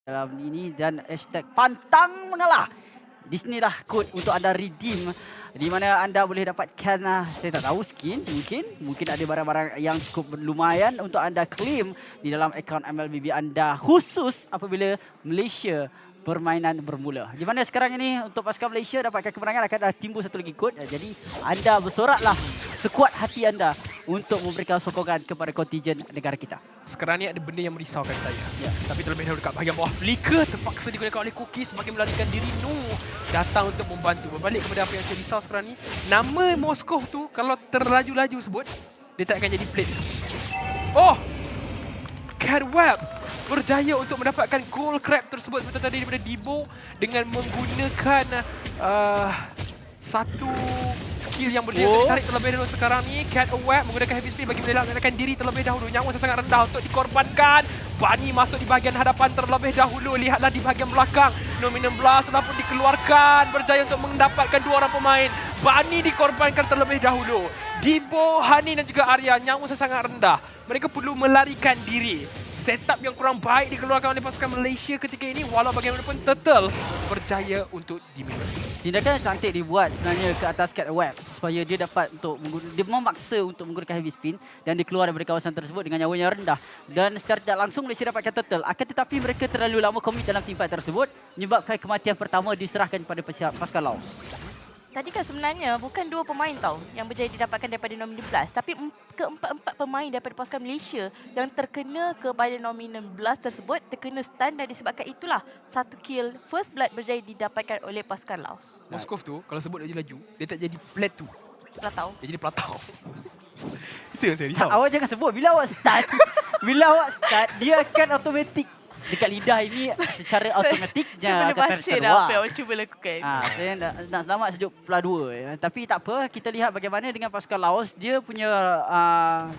dalam ini dan hashtag pantang mengalah. Di sinilah kod untuk anda redeem di mana anda boleh dapatkan saya tak tahu skin mungkin ada barang-barang yang cukup lumayan untuk anda claim di dalam akaun MLBB anda khusus apabila Malaysia permainan bermula. Di mana sekarang ini untuk pasukan Malaysia dapatkan kemenangan akan timbul satu lagi kod. Jadi anda bersoraklah sekuat hati anda untuk memberikan sokongan kepada kontingen negara kita. Sekarang ni ada benda yang merisaukan saya. Ya. Tapi terlebih dahulu dekat bahagian bawah Flicker terpaksa digunakan oleh Cookies bagi melarikan diri. Nu datang untuk membantu. Berbalik kepada apa yang saya risau sekarang ni. Nama Moskow tu kalau terlaju-laju sebut, dia tak akan jadi plate. Oh! Cadweb berjaya untuk mendapatkan gold crab tersebut seperti tadi daripada Debo dengan menggunakan satu skill yang boleh ditarik terlebih dahulu sekarang ni. Cat Aware menggunakan heavy speed bagi menyelamatkan diri terlebih dahulu. Nyawa sangat rendah untuk dikorbankan. Bunny masuk di bahagian hadapan terlebih dahulu. Lihatlah di bahagian belakang. Nomi 16 telah pun dikeluarkan. Berjaya untuk mendapatkan dua orang pemain. Bunny dikorbankan terlebih dahulu. Debo, Hani dan juga Arya nyawa sangat rendah. Mereka perlu melarikan diri. Setup yang kurang baik dikeluarkan oleh pasukan Malaysia ketika ini. Walau bagaimanapun Turtle berjaya untuk dimiliki. Tindakan yang cantik dibuat sebenarnya ke atas Cat Web supaya dia dapat untuk dia memaksa untuk menggunakan heavy spin dan dia keluar daripada kawasan tersebut dengan nyawa yang rendah. Dan secara tidak langsung Malaysia dapatkan turtle. Akan tetapi mereka terlalu lama komit dalam teamfight tersebut menyebabkan kematian pertama diserahkan kepada pasukan Laos. Tadi kan sebenarnya bukan dua pemain tau yang berjaya didapatkan daripada nominee 16, tapi keempat-empat pemain daripada pasukan Malaysia yang terkena kepada nominee 16 tersebut terkena stun dan disebabkan itulah satu kill first blood berjaya didapatkan oleh pasukan Laos. Moskov tu kalau sebut laju-laju, dia tak jadi plate tu. Pelatau. Dia jadi pelatau. Itu yang saya risau. Awak jangan sebut bila awak start. Bila awak start dia akan automatik dekat lidah ini secara automatiknya Saya boleh akan baca dah terkeluar. apa yang awak cuba lakukan. Saya nak selamat sejuk pula dua. Tapi tak apa, kita lihat bagaimana dengan pasukan Laos. Dia punya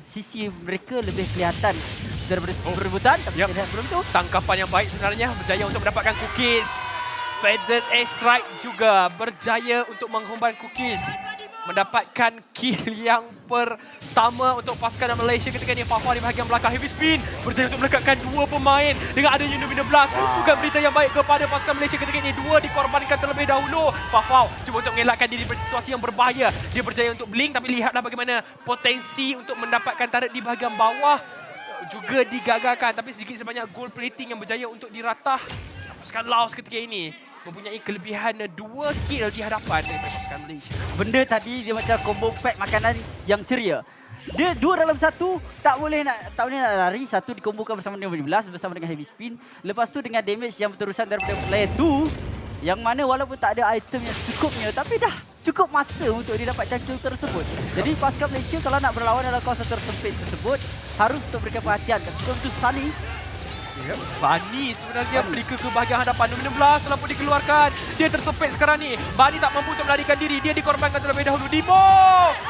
sisi mereka lebih kelihatan daripada perebutan. Tapi kita lihat sebelum itu. Tangkapan yang baik sebenarnya berjaya untuk mendapatkan Cookies. Feathered Airstrike juga berjaya untuk menghumban Cookies. Mendapatkan kill yang pertama untuk pasukan Malaysia ketika ini. Fafa di bahagian belakang heavy spin berjaya untuk melekatkan dua pemain dengan adanya Nomi 16. Bukan berita yang baik kepada pasukan Malaysia ketika ini. Dua dikorbankan terlebih dahulu. Fafa cuba untuk mengelakkan diri dari situasi yang berbahaya. Dia berjaya untuk blink tapi lihatlah bagaimana potensi untuk mendapatkan turret di bahagian bawah juga digagalkan. Tapi sedikit sebanyak gold plating yang berjaya untuk diratah. Pasukan Laos ketika ini mempunyai kelebihan 2 kill di hadapan dari pasukan Malaysia. Benda tadi dia macam combo pack makanan yang ceria. Dia dua dalam satu, tak boleh nak lari. Satu dikombokan bersama dengan 15 bersama dengan heavy spin. Lepas tu dengan damage yang berterusan daripada player 2 yang mana walaupun tak ada item yang cukupnya tapi dah cukup masa untuk dia dapatkan kill tersebut. Jadi pasukan Malaysia kalau nak berlawan dalam kawasan tersempit tersebut harus untuk berikan perhatian. Untuk Sunny, Yep. Bunny sebenarnya flicker ke bahagian hadapan. Nomi 16 telah pun dikeluarkan. Dia tersepit sekarang ni. Bunny tak mampu untuk melarikan diri. Dia dikorbankan terlebih dahulu. Debo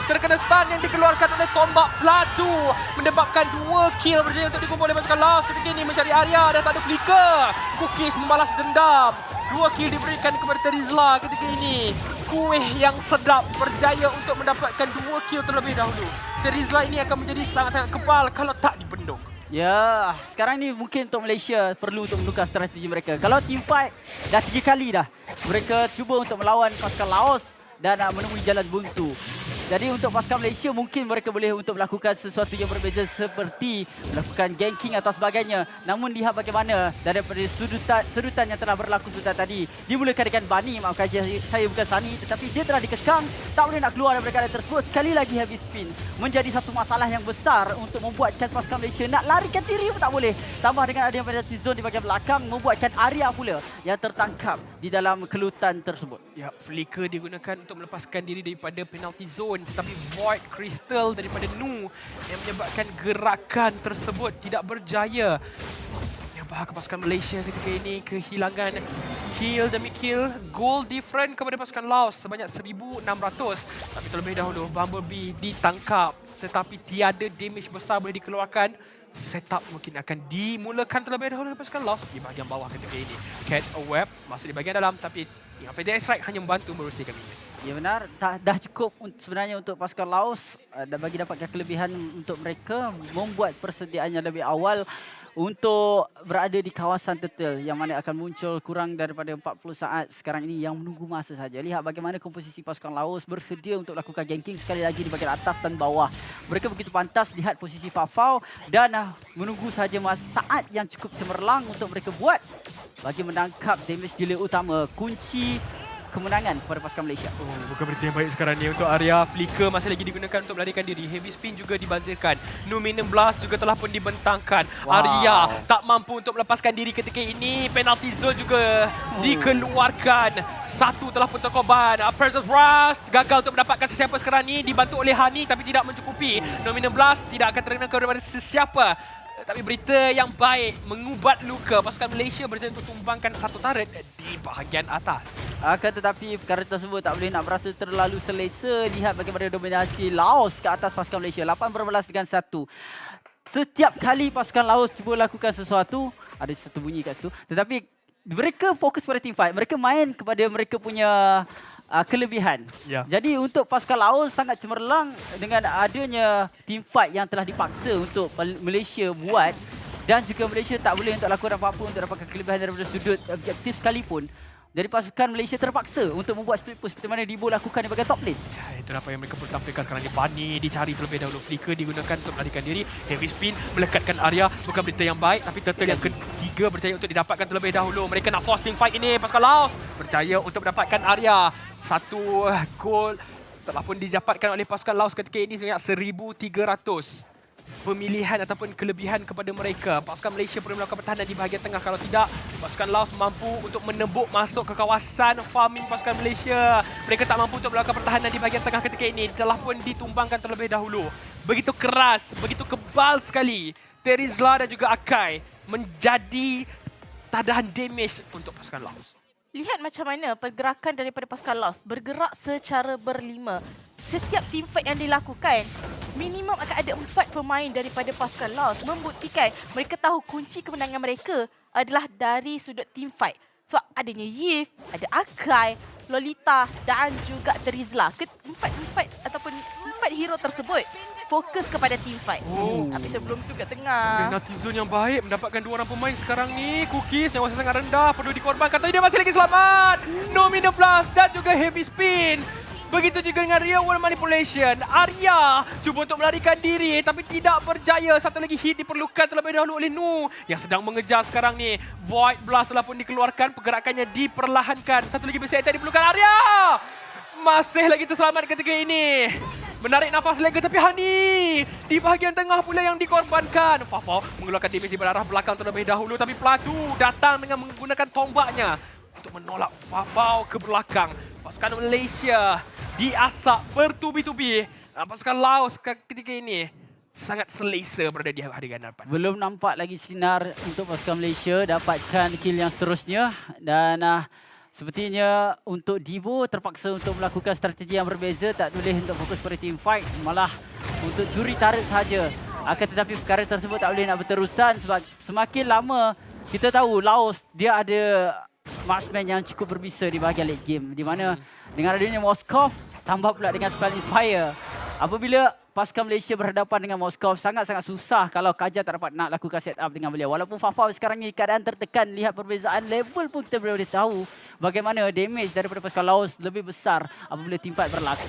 terkena stun yang dikeluarkan oleh tombak pelatu. Menyebabkan 2 kill berjaya untuk dikumpul oleh pasukan Laos. Ketika ini mencari area. Dah tak ada flicker. Cookies membalas dendam. 2 kill diberikan kepada Terizla ketika ini. Kuih yang sedap berjaya untuk mendapatkan 2 kill terlebih dahulu. Terizla ini akan menjadi sangat-sangat kebal kalau tak dibendung. ya, sekarang ni mungkin untuk Malaysia perlu untuk menukar strategi mereka. Kalau team fight dah 3 kali dah mereka cuba untuk melawan pasukan Laos dan menemui jalan buntu. Jadi untuk pasukan Malaysia mungkin mereka boleh untuk melakukan sesuatu yang berbeza seperti melakukan ganking atau sebagainya. Namun lihat bagaimana daripada sedutan yang telah berlaku sebentar tadi. Dimulakan dengan Bunny, maafkan saya bukan Sunny, tetapi dia telah dikekang, tak boleh nak keluar daripada keadaan tersebut. Sekali lagi heavy spin menjadi satu masalah yang besar untuk membuatkan pasukan Malaysia nak larikan diri pun tak boleh. Tambah dengan adanya penalty zone di bahagian belakang membuatkan Arya pula yang tertangkap di dalam kelutan tersebut. Ya, flicker digunakan untuk melepaskan diri daripada penalty zone. Tetapi Void Crystal daripada Nu yang menyebabkan gerakan tersebut tidak berjaya. Yang bahaya pasukan Malaysia ketika ini kehilangan kill demi kill. Goal different kepada pasukan Laos sebanyak 1,600. Tapi terlebih dahulu Bumblebee ditangkap. Tetapi tiada damage besar boleh dikeluarkan. Setup mungkin akan dimulakan terlebih dahulu oleh pasukan Laos di bahagian bawah ketika ini. Cat Web masuk di bahagian dalam tapi yang Feather Strike hanya membantu membersihkan minit. Ya benar, dah cukup sebenarnya untuk pasukan Laos dan bagi dapatkan kelebihan untuk mereka membuat persediaan yang lebih awal untuk berada di kawasan turtle yang mana akan muncul kurang daripada 40 saat sekarang ini yang menunggu masa saja. Lihat bagaimana komposisi pasukan Laos bersedia untuk lakukan ganking sekali lagi di bahagian atas dan bawah. Mereka begitu pantas lihat posisi Fafau dan menunggu saja saat yang cukup cemerlang untuk mereka buat bagi menangkap damage dealer utama, kunci kemenangan kepada pasukan Malaysia. Oh, bukan berita yang baik sekarang ni untuk Arya. Flicker masih lagi digunakan untuk melarikan diri. Heavy spin juga dibazirkan. Numinum Blast juga telah pun dibentangkan. Wow. Arya tak mampu untuk melepaskan diri ketika ini. Penalty zone juga dikeluarkan. Satu telah pun terkorban. Precious Rust gagal untuk mendapatkan sesiapa sekarang ni. Dibantu oleh Hani tapi tidak mencukupi. Numinum Blast tidak akan terkena daripada sesiapa. Tapi berita yang baik mengubat luka pasukan Malaysia berjaya untuk tumbangkan satu turret di bahagian atas. Akan tetapi perkara tersebut tak boleh nak berasa terlalu selesa. Lihat bagaimana dominasi Laos ke atas pasukan Malaysia. 18 dengan 1. Setiap kali pasukan Laos cuba lakukan sesuatu, ada satu bunyi kat situ. Tetapi mereka fokus pada team fight. Mereka main kepada mereka punya kelebihan. Ya. Jadi untuk pasukan Laos sangat cemerlang dengan adanya team fight yang telah dipaksa untuk Malaysia buat, dan juga Malaysia tak boleh untuk lakukan apa-apa untuk dapatkan kelebihan daripada sudut objektif sekalipun. Jadi pasukan Malaysia terpaksa untuk membuat split push seperti mana Dibo lakukan di bahagian top lane. Ya, itulah apa yang mereka pun tampilkan sekarang ni. Bunny dicari terlebih dahulu. Flicker digunakan untuk melarikan diri. Heavy spin melekatkan Arya. Bukan berita yang baik, tapi turtle yang ketiga berjaya untuk didapatkan terlebih dahulu. Mereka nak force team fight ini. Pasukan Laos berjaya untuk mendapatkan Arya. Satu gol telah pun didapatkan oleh pasukan Laos ketika ini sebanyak 1,300. Pemilihan ataupun kelebihan kepada mereka. Pasukan Malaysia perlu melakukan pertahanan di bahagian tengah. Kalau tidak, pasukan Laos mampu untuk menembuk masuk ke kawasan farming pasukan Malaysia. Mereka tak mampu untuk melakukan pertahanan di bahagian tengah ketika ini. Telah pun ditumbangkan terlebih dahulu. Begitu keras, begitu kebal sekali. Terizla dan juga Akai menjadi tadahan damage untuk pasukan Laos. Lihat macam mana pergerakan daripada pasukan Laos bergerak secara berlima. Setiap team fight yang dilakukan, minimum akan ada 4 pemain daripada pasukan Laos, membuktikan mereka tahu kunci kemenangan mereka adalah dari sudut team fight. Sebab adanya Yif, ada Akai, Lolita dan juga Terizla. Empat hero tersebut fokus kepada team fight. Tapi sebelum tu kat tengah, Penalty zone yang baik mendapatkan 2 orang pemain sekarang ni. Cookies yang masih sangat rendah perlu dikorbankan, tapi dia masih lagi selamat. Nominal Blast dan juga Heavy Spin. Begitu juga dengan Real World Manipulation. Arya cuba untuk melarikan diri tapi tidak berjaya. Satu lagi hit diperlukan terlebih dahulu oleh Nu yang sedang mengejar sekarang ni. Void Blast telah pun dikeluarkan, pergerakannya diperlahankan. Satu lagi besi attack diperlukan Arya. Masih lagi terselamat ketika ini. Menarik nafas lega tapi Hani di bahagian tengah pula yang dikorbankan. Fafau mengeluarkan damage di arah belakang terlebih dahulu, tapi Platu datang dengan menggunakan tombaknya untuk menolak Fafau ke belakang. Pasukan Malaysia diasak bertubi-tubi. Pasukan Laos ketika ini sangat selesa berada di hadapan depan. Belum nampak lagi sinar untuk pasukan Malaysia dapatkan kill yang seterusnya, dan sepertinya untuk Dibo terpaksa untuk melakukan strategi yang berbeza, tak boleh untuk fokus pada team fight, malah untuk curi turret sahaja. Akan tetapi perkara tersebut tak boleh nak berterusan sebab semakin lama kita tahu Laos dia ada marksman yang cukup berbisa di bahagian late game, di mana dengan adanya Moskov tambah pula dengan spell Inspire. Apabila pasukan Malaysia berhadapan dengan Moskov, sangat-sangat susah kalau Kaja tak dapat nak lakukan setup dengan beliau. Walaupun Fafau sekarang ni keadaan tertekan, lihat perbezaan level pun kita boleh tahu bagaimana damage daripada pasukan Laos lebih besar apabila team fight berlaku.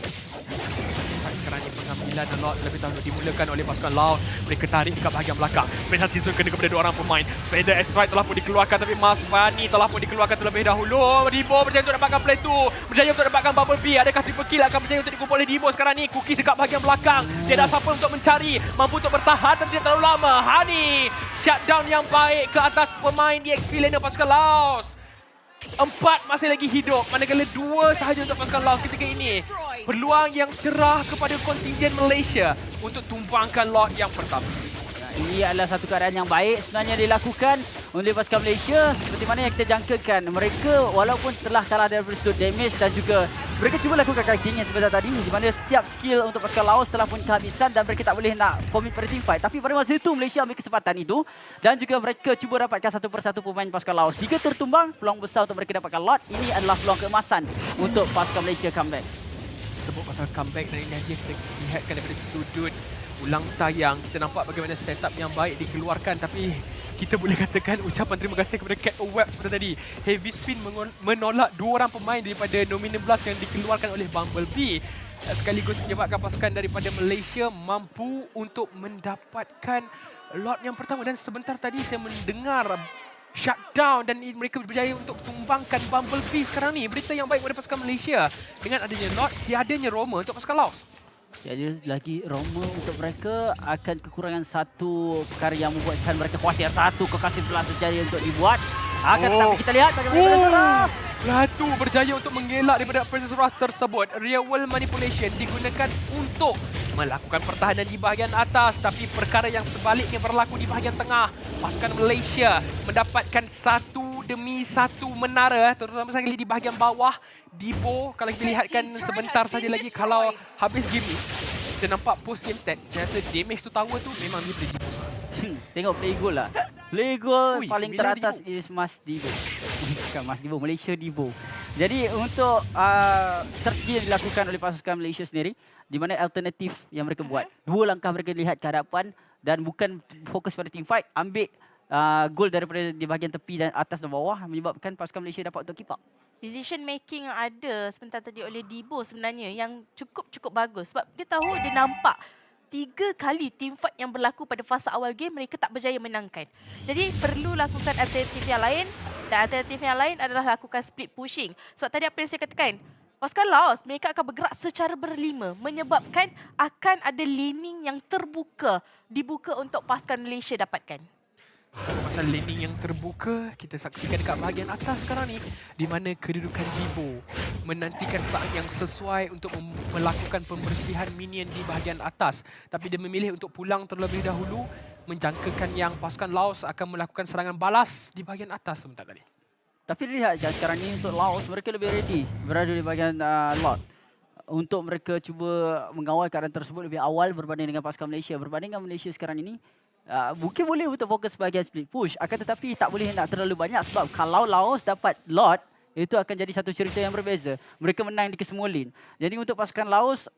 Sekarang ini pengambilan lot lebih dahulu dimulakan oleh pasukan Laos. Mereka tarik dekat bahagian belakang. Penalty zone kena kepada 2 orang pemain. Feather Strike telah pun dikeluarkan, tapi Mas Bani telah pun dikeluarkan terlebih dahulu. Dibo berjaya untuk dapatkan play 2. Berjaya untuk dapatkan bubble B. Adakah triple kill akan berjaya untuk dikumpul oleh Dibo sekarang ni? Cookies dekat bahagian belakang. Dia dah siapa untuk mencari. Mampu untuk bertahan dan tidak terlalu lama. Hani shutdown yang baik ke atas pemain di XP laner pasukan Laos. 4 masih lagi hidup, manakala 2 sahaja untuk pasukan Laos ketika ini. Peluang yang cerah kepada kontingen Malaysia untuk tumbangkan lot yang pertama. Ini adalah satu keadaan yang baik sebenarnya dilakukan oleh pasukan Malaysia. Seperti mana yang kita jangkakan, mereka walaupun telah kalah dari sudut damage dan juga mereka cuba lakukan kiting yang sebentar tadi, di mana setiap skill untuk pasukan Laos telah pun kehabisan dan mereka tak boleh nak commit pada team fight. Tapi pada masa itu Malaysia ambil kesempatan itu dan juga mereka cuba dapatkan satu persatu pemain pasukan Laos. Jika tertumbang, peluang besar untuk mereka dapatkan lot. Ini adalah peluang keemasan untuk pasukan Malaysia comeback. Sebut pasal comeback dan ini dia kita lihatkan daripada sudut ulang tayang. Kita nampak bagaimana setup yang baik dikeluarkan, tapi kita boleh katakan ucapan terima kasih kepada Cat Web seperti tadi. Heavy Spin menolak 2 orang pemain daripada Nominal Blast yang dikeluarkan oleh Bumblebee. Sekaligus menyebabkan pasukan daripada Malaysia mampu untuk mendapatkan lot yang pertama. Dan sebentar tadi saya mendengar shutdown dan mereka berjaya untuk tumbangkan Bumblebee sekarang ni. Berita yang baik kepada pasukan Malaysia. Dengan adanya lot, tiadanya Roma untuk pasukan Laos. Jadi lagi Roma untuk mereka akan kekurangan satu perkara yang membuatkan mereka khawatir. Satu kekasih belas terjadi untuk dibuat. Tetapi kita lihat bagaimana Princess Ratu berjaya untuk mengelak daripada Princess Rush tersebut. Real world manipulation digunakan untuk melakukan pertahanan di bahagian atas, tapi perkara yang sebaliknya berlaku di bahagian tengah. Pasukan Malaysia mendapatkan satu demi satu menara, terutama sekali di bahagian bawah. Dibo, kalau kita lihatkan sebentar saja lagi, kalau habis game ni, kita nampak post game stat, saya rasa damage to tower tu memang dia boleh Dibo. Tengok play goal lah. Play goal Ui, paling 9 teratas Dibo. is Mas Dibo. Bukan Mas Dibo, Malaysia Dibo. Jadi untuk strategi yang dilakukan oleh pasukan Malaysia sendiri, di mana alternatif yang mereka buat. 2 langkah mereka lihat ke hadapan dan bukan fokus pada team fight, ambil gol daripada di bahagian tepi dan atas dan bawah, menyebabkan pasukan Malaysia dapat untuk keep up. Decision making yang ada sebentar tadi oleh Dibo sebenarnya yang cukup bagus. Sebab dia tahu, dia nampak 3 kali team fight yang berlaku pada fasa awal game mereka tak berjaya menangkan. Jadi perlu lakukan alternatif yang lain, dan alternatif yang lain adalah lakukan split pushing. Sebab tadi apa yang saya katakan, pasukan Laos mereka akan bergerak secara berlima menyebabkan akan ada laning yang dibuka untuk pasukan Malaysia dapatkan. Pasal laning yang terbuka, kita saksikan dekat bahagian atas sekarang ni, di mana kedudukan Dibo menantikan saat yang sesuai untuk melakukan pembersihan minion di bahagian atas. Tapi dia memilih untuk pulang terlebih dahulu, menjangkakan yang pasukan Laos akan melakukan serangan balas di bahagian atas sebentar tadi. Tapi lihat je sekarang ni untuk Laos, mereka lebih ready berada di bahagian lot. Untuk mereka cuba mengawal keadaan tersebut lebih awal berbanding dengan pasukan Malaysia. Berbanding dengan Malaysia sekarang ini, mungkin boleh untuk fokus bahagian split push. Akan tetapi tak boleh nak terlalu banyak sebab kalau Laos dapat lot, itu akan jadi satu cerita yang berbeza. Mereka menang di kesemua lane. Jadi untuk pasukan Laos,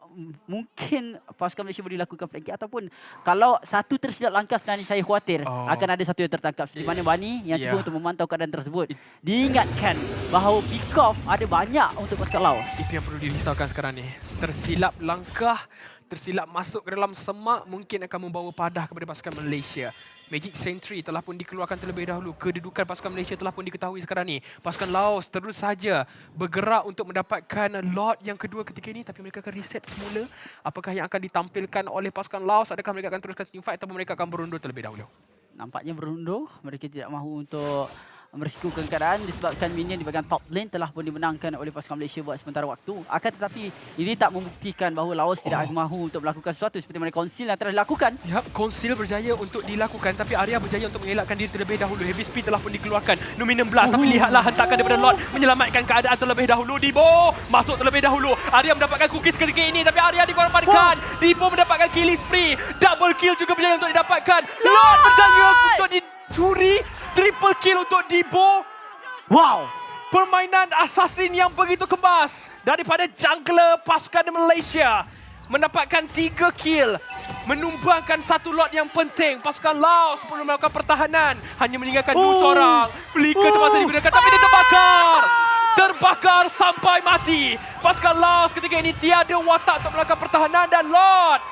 mungkin pasukan Malaysia boleh lakukan flanking ataupun kalau satu tersilap langkah sebenarnya saya khawatir akan ada satu yang tertangkap. Di mana Bani yang cuba untuk memantau keadaan tersebut. Diingatkan bahawa pick off ada banyak untuk pasukan Laos. Itu yang perlu dirisaukan sekarang ni. Tersilap langkah, tersilap masuk ke dalam semak mungkin akan membawa padah kepada pasukan Malaysia. Magic Sentry telah pun dikeluarkan terlebih dahulu. Kedudukan pasukan Malaysia telah pun diketahui sekarang ni. Pasukan Laos terus saja bergerak untuk mendapatkan lot yang kedua ketika ini. Tapi mereka akan reset semula. Apakah yang akan ditampilkan oleh pasukan Laos? Adakah mereka akan teruskan team fight ataupun mereka akan berundur terlebih dahulu? Nampaknya berundur. Mereka tidak mahu untuk meresikukan keadaan disebabkan minion di bahagian top lane telah pun dimenangkan oleh pasukan Malaysia buat sementara waktu. Akan tetapi ini tak membuktikan bahawa Laos tidak mahu untuk melakukan sesuatu seperti mana conceal yang telah dilakukan. Ya, conceal berjaya untuk dilakukan tapi Arya berjaya untuk mengelakkan diri terlebih dahulu. Heavy speed telah pun dikeluarkan. Nominum Blast tapi lihatlah hentakan daripada Lord menyelamatkan keadaan terlebih dahulu. Dibo masuk terlebih dahulu. Arya mendapatkan cookies ketika ini tapi Arya dikorbankan. Dibo mendapatkan killing spree. Double kill juga berjaya untuk didapatkan. Lord berjaya untuk dicuri. Triple kill untuk Dibo. Wow! Permainan assassin yang begitu kebas daripada jungler pasukan Malaysia. Mendapatkan 3 kill. Menumbangkan satu lot yang penting. Pasukan Laos perlu melakukan pertahanan. Hanya meninggalkan 2 seorang. Flicker terpaksa digunakan tapi dia terbakar. Terbakar sampai mati. Pasukan Laos ketika ini tiada watak untuk melakukan pertahanan dan Lord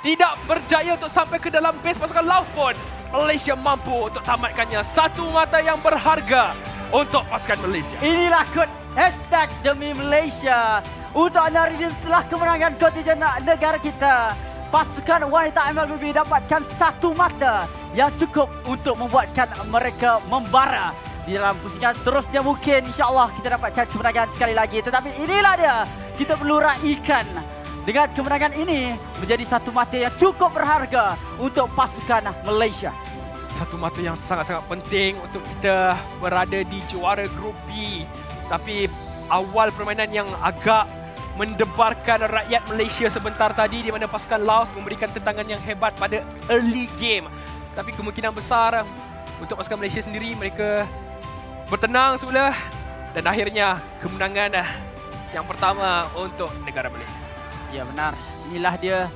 tidak berjaya untuk sampai ke dalam base pasukan Laos pun. Malaysia mampu untuk tamatkannya. Satu mata yang berharga untuk pasukan Malaysia. Inilah kod hashtag demi Malaysia. Untuk anda redeem setelah kemenangan kontingen negara kita. Pasukan wanita MLBB dapatkan satu mata yang cukup untuk membuatkan mereka membara. Di dalam pusingan seterusnya mungkin insyaAllah kita dapatkan kemenangan sekali lagi. Tetapi inilah dia. Kita perlu raikan. Dengan kemenangan ini menjadi satu mata yang cukup berharga untuk pasukan Malaysia. Satu mata yang sangat-sangat penting untuk kita berada di juara grup B. Tapi awal permainan yang agak mendebarkan rakyat Malaysia sebentar tadi di mana pasukan Laos memberikan tentangan yang hebat pada early game. Tapi kemungkinan besar untuk pasukan Malaysia sendiri mereka bertenang semula dan akhirnya kemenangan yang pertama untuk negara Malaysia. Ya benar, inilah dia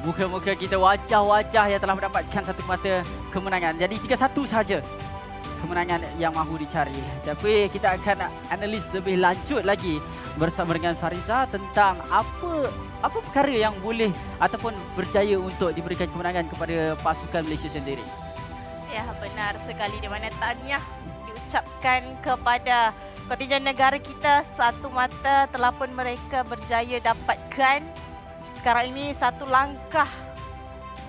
muka-muka kita, wajah-wajah yang telah mendapatkan satu mata kemenangan. Jadi 3-1 saja kemenangan yang mahu dicari. Tapi kita akan analis lebih lanjut lagi bersama dengan Fariza tentang apa perkara yang boleh ataupun berjaya untuk diberikan kemenangan kepada pasukan Malaysia sendiri. Ya, benar sekali, di mana tahniah diucapkan kepada kontingen negara kita. Satu mata telah pun mereka berjaya dapatkan. Sekarang ini satu langkah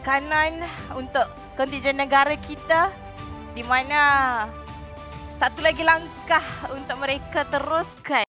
kanan untuk kontingen negara kita, di mana satu lagi langkah untuk mereka teruskan